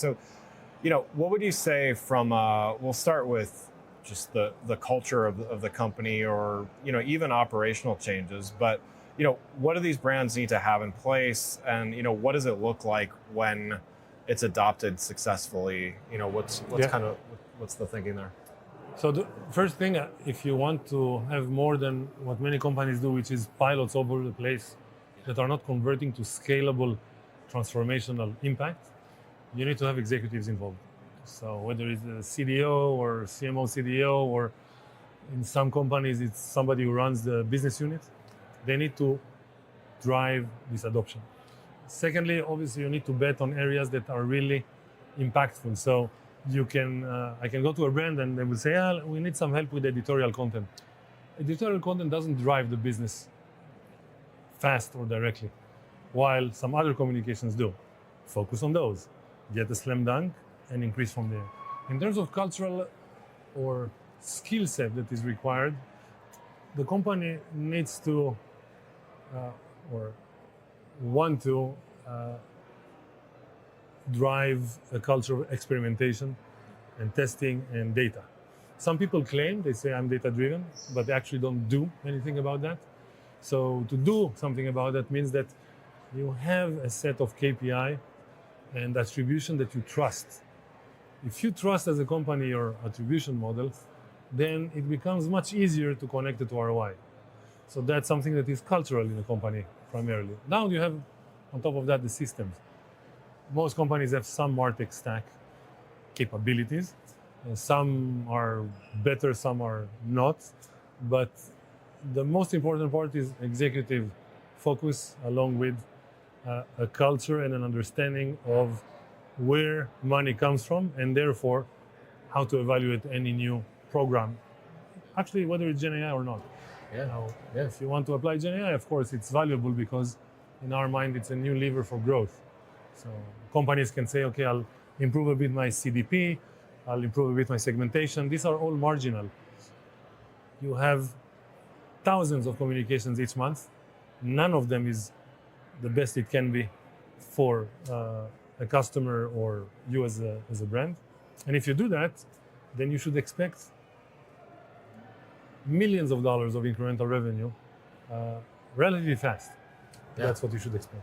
So, what would you say from, we'll start with just the culture of the company or, even operational changes, but, what do these brands need to have in place and, what does it look like when it's adopted successfully? What's Yeah. what's the thinking there? So the first thing, if you want to have more than what many companies do, which is pilots all over the place that are not converting to scalable transformational impact, you need to have executives involved. So whether it's a CDO or CMO CDO, or in some companies it's somebody who runs the business unit, they need to drive this adoption. Secondly, obviously you need to bet on areas that are really impactful. So you can, I can go to a brand and they will say, we need some help with editorial content. Editorial content doesn't drive the business fast or directly, while some other communications do. Focus on those, get a slam dunk, and increase from there. In terms of cultural or skill set that is required, the company needs to or want to drive a culture of experimentation and testing and data. Some people claim, they say I'm data driven, but they actually don't do anything about that. So to do something about that means that you have a set of KPI and attribution that you trust. If you trust as a company your attribution model, then it becomes much easier to connect it to ROI. So that's something that is cultural in a company primarily. Now you have on top of that the systems. Most companies have some MarTech stack capabilities. Some are better, some are not. But the most important part is executive focus along with a culture and an understanding of where money comes from and therefore how to evaluate any new program. Actually, whether it's GenAI or not. Yeah. Now, Yeah. if you want to apply GenAI, of course, it's valuable because in our mind, it's a new lever for growth. So companies can say, okay, I'll improve a bit my CDP, I'll improve a bit my segmentation. These are all marginal. You have thousands of communications each month. None of them is the best it can be for a customer or you as a brand. And if you do that, then you should expect millions of dollars of incremental revenue relatively fast. Yeah. That's what you should expect.